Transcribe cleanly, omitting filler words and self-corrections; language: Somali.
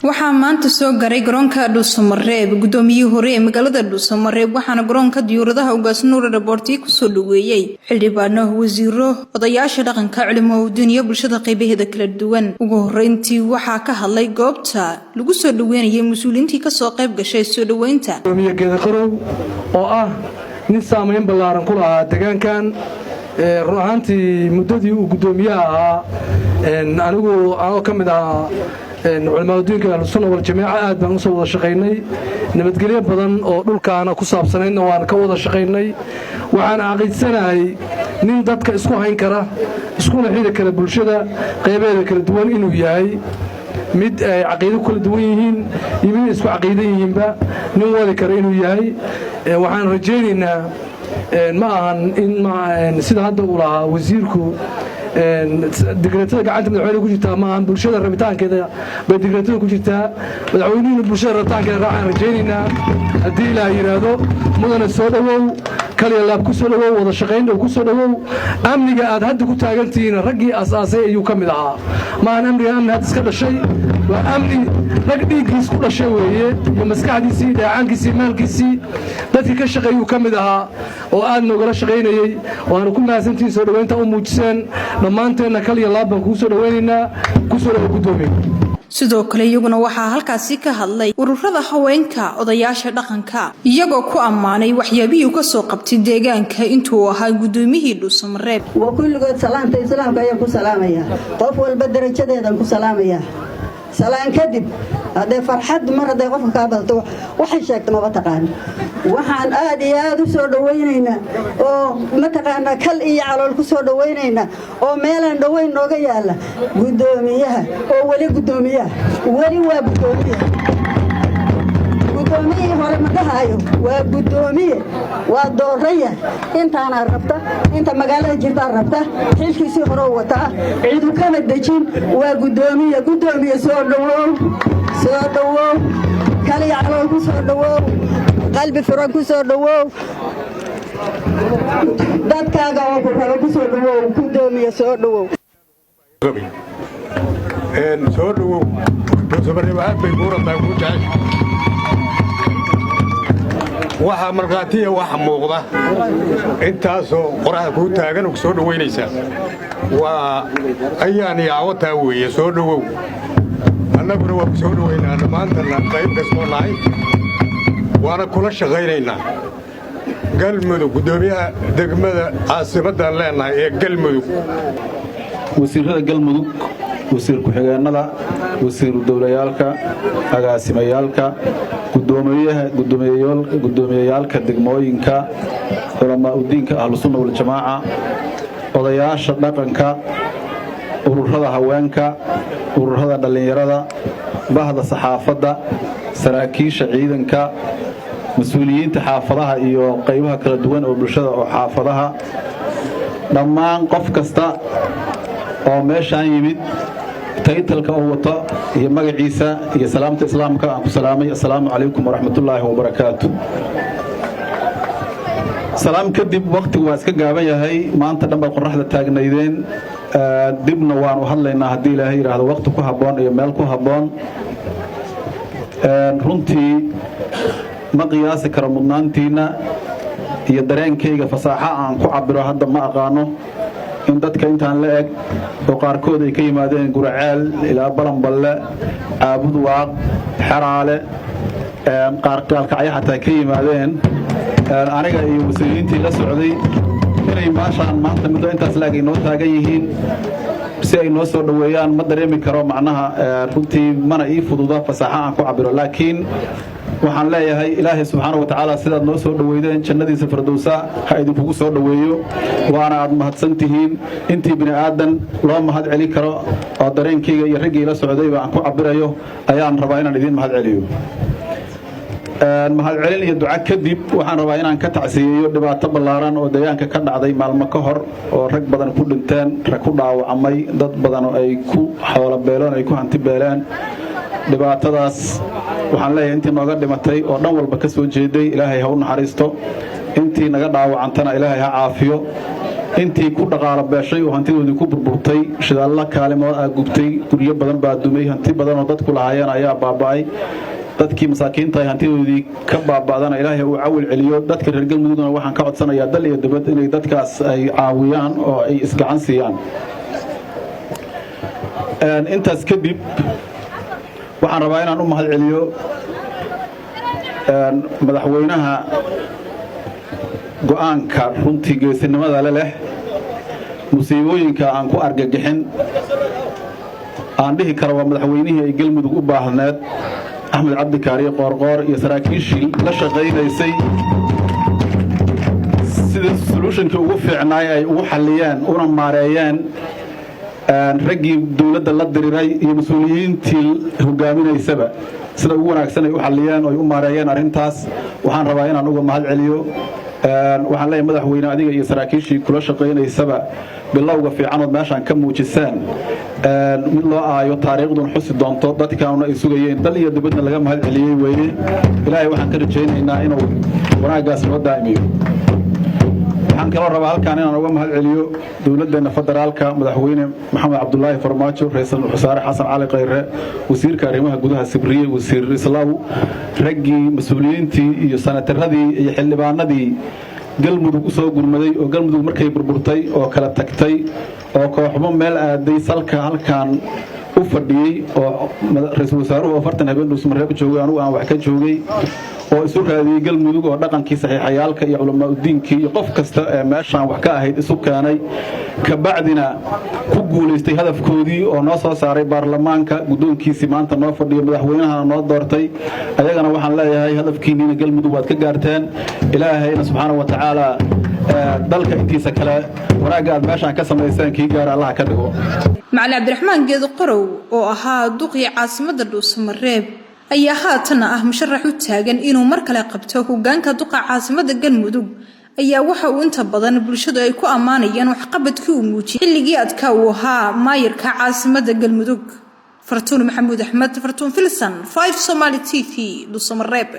waxaa maanta soo garay garoonka Dhuusamareeb gudoomiyihii hore ee magaalada Dhuusamareeb waxaana garoonka diyaaradaha ugaas Nuur Raboorti ku soo dhaweeyay xildhibaano wasiiro odayaasha dhaqanka culimo iyo bulshada qaybaheeda kala duwan ugu horeyntii waxaa ka hadlay goobta lagu soo dhaweynayay mas'uuliyiintii ka soo qayb gashay soo dhaweynta gudoomiyaha qarow oo ah nin saameyn ballaaran ku lahaa deegaankan run ahaantii muddadii uu gudoomiyaha ahaa anigu kamid ahaa علماء الدين السنة والجماعة آد بان سوى شقيني نبتقليا بدن أو دولكانا كصاب سنين وان كوضا شقيني وعن عقيد سنة نين دادك اسكو هين كرا اسكو نحيدا كلا بلشدا قيبادا كلا دوان إنو ياهي مد عقيدو كلا دوانيهين يمين اسكو عقيديهين با نين وادا كرا إنو ياهي وعن رجينينا ما سيدا هادا أولاها وزيركو دقرتها قاعدة مدعوينة كجرتها معهم بلشدة الربطان كذا بدقرتها كجرتها مدعوينين بلشدة الربطان كذا راعين رجينينا الدين لا يرادو مدن السوداء كالي الله بكسوداء وضا شقين وكسوداء أمني قاعد هدو كتاقلتين رقي أساسي يكملها ما أمني هذا سكر الشيء وأمني رقدي قيس كل شيء وهي يمسكع ديسي دعان كيسي مال كيسي dadki ka shaqeeyo kamid aha oo aad noogala shaqeynayay waana ku maasantiin soo dhaweynta u muujiseen dhamaanteena kaliya laaban ku soo dhaweynayna ku soo gudoomiye sidoo kale iyaguna waxaa halkaasi ka hadlay ururada haweenka odayaasha dhaqanka iyagoo ku ammaanay waxyaabihii ka soo qabtay deegaanka intuu ahaa gudoomiyihii Dhuusamareeb wa kulligood salaanta islaamka ayaa ku salaamaya qof walba darajadeedan ku salaamaya salaan kadib hadee farxad mar hadee qofka ka badto waxay sheegtay ma taqaan waxaan aad iyo aad u soo dhaweynaynaa oo ma taqaan kal iyo calool ku soo dhaweynaynaa oo meelan dhaweyn nooga yaala gudoomiyaha oo wali gudoomiyaha wali waa gudoomiyaha gudoomiyaha hore ma dhahayo waa gudoomiye waa dooraya intaana rabta inta magaalada jirta rabta xilkiisi hore wata ciidu kama dajin waa gudoomiye soo dhawow kali calool ku soo dhawow qalbi furan ku soo dhawow dadkaaga oo ku rabo ku soo dhawow gudoomiye soo dhawow soo dhawow Dhuusamareeb aad bay buurataa ku tahay waxa markaatiya waxa muuqda intaasoo qoraxda ku taagan oo soo dhaweynaysa waa ayaan yaawata weeye soo dhawow annaguna waa soo dhaweynaa maantana qayb kasoo nahay waana kula shaqaynaynaa galmudug gudoomiyaha degmada caasimadda leenahay ee galmudug wasiirada galmudug wasiir ku-xigeenada wasiiru dowlayaalka agaasimayaalka gudoomiyayaalka degmooyinka culamaa udiinka ahlu sunna wal jamaaca odayaasha dhaqanka ururada haweenka ururada dhalinyarada bahda saxaafadda saraakiisha ciidanka mas'uuliyiinta xaafadaha iyo qaybaha kala duwan oo bulshada oo xaafadaha dhammaan qof kasta oo meeshaan yimid taytalka oo wato iyo magaciisa iyo salaamta islaamka aan ku salaamay assalaamu calaykum waraxmatullaahi wabarakaatuh salaam kadib waqtigu waa iska gaaban yahay maanta dhanba qorraxda taagnaydeen dibna waan u hadlaynaa haddii ilaahay yidhaahdo waqti ku habboon iyo meel ku habboon runtii ma qiyaasi karo mudnaantiina iyo dareenkayga fasaaxa aan ku cabiro hadda ma aqaano in dadka intaan la eg oo qaarkood ay ka yimaadeen Guraceel ilaa Balanballe Aabud Waaq Xaraale qaar kacay xataa ka yimaadeen aniga iyo wasiiriintii la socday inay maashaan maanta muddo intaas laag inoo taagan yihiin si ay noo soo dhaweeyaan ma dareemi karo macnaha runtii mana ii fududa fasaaxa aan ku cabiro laakiin waxaan leeyahay ilaahay subxaanahu wa tacaala sidaad noo soo dhaweydeen jannadiisa firdowsa ha idinkugu soo dhaweeyo waana aad mahadsantihiin intii bini aadan loo mahad celin karo oo dareenkayga iyo raggii la socdayba aan ku cabirayo ayaan rabaa inaan idiin mahad celiyo mahad celin iyo duca kadib waxaan rabaa inaan ka tacsiyeeyo dhibaato ballaaran oo deegaanka ka dhacday maalmo ka hor oo rag badan ku dhinteen rag ku dhaawacmay dad badan oo ay ku xoolo beeleen ay ku hanti beeleen dhibaatadaas waxaan leeyahay intii nooga dhimatay oo dhan walba ka soo jeeday ilaahay ha u naxariisto intii naga dhaawacantana ilaahay ha caafiyo intii ku dhaqaala beeshay oo hantidoodii ku burburtay shidaalla kaalimood aa gubtay guryo badan baa dumay hanti badan oo dadku lahaayeen ayaa baaba'ay dadkii masaakiinta ay hantidoodii ka baaba'dana ilaahay uu cawil celiyo dadka reer galmudugna waxaan ka codsanayaa dal iyo dibad inay dadkaas ay caawiyaan oo ay isgacan siiyaan intaas kadib waxaan rabaa inaan u mahad celiyo madaxweynaha go'aanka runtii geesinimada leh musiibooyinka aan ku argagixin aan dhihi karo waa madaxweynihii ay galmudug u baahneed axmed cabdi kaariye qoorqoor iyo saraakiishii la shaqaynaysay sida solutionkii ugu fiicnaay ay ugu xalliyeen una maareeyeen raggii dowladda la diriray iyo mas-uuliyiintii hogaaminaysaba sida ugu wanaagsan ay u xalliyeen oo ay u maareeyeen arrintaas waxaan rabaa inaan uga mahad celiyo waxaan leeyahay madaxweyne adiga iyo saraakiishii kula shaqaynaysaba bilowga fiicanood meeshaan ka muujiseen mid loo aayo taariikhdun xusi doonto dadkaanuna ay sugayeen dal iyo dibadna laga mahad celiyey weeye ilaahay waxaan ka rajaynaynaa inuu wanaaggaas noo daa'imiyo waxaan kaloo rabaa halkaan inaan uga mahad celiyo dowladdeena federaalka madaxweyne maxamed cabdulaahi farmaajo ra-iisul wasaare xasan cali khayre wasiirka arrimaha gudaha sibriye wasiir islaaw raggii mas-uuliyiintii iyo sanataradii iyo xildhibaanadii galmudug u soo gurmaday oo galmudug markay burburtay oo kala tagtay oo kooxbo meel aaday salka halkaan u fadhiyey oo ra-iisul wasaaruhu 40 habeen dhuusmareeb joogay anugu aan wax ka joogay oo isu raadiyey galmudug oo dhaqankii saxiixayaalka iyo culamaa udiinkii iyo qof kasta ee meeshaan wax ka ahayd isu keenay ka bacdina ku guulaystay hadafkoodii oo noo soo saaray baarlamaanka guddoonkiisii maanta noo fadhiyo madaxweynahana noo doortay ayagana waxaan leeyahay hadafkiinniina galmudug waad ka gaarteen ilaahayna subxaanahu wa tacaala dalka intiisa kale wanaagga aad meeshaan ka samayseen kii gaara allaha ka dhigo macali cabdiraxmaan geedo qorow oo ahaa duqii caasimadda dhuusamareeb ayaa haatana ah musharax u taagan inuu mar kale qabto hoggaanka duqa caasimadda galmudug ayaa waxa uu inta badan bulshadu ay ku ammaanayaan waxqabadkii uu muujiyay xilligii adkaa uu ahaa maayirka caasimadda galmudug fartuun maxamuud axmed fartuun filsan 5 Somali TV dhuusamareeb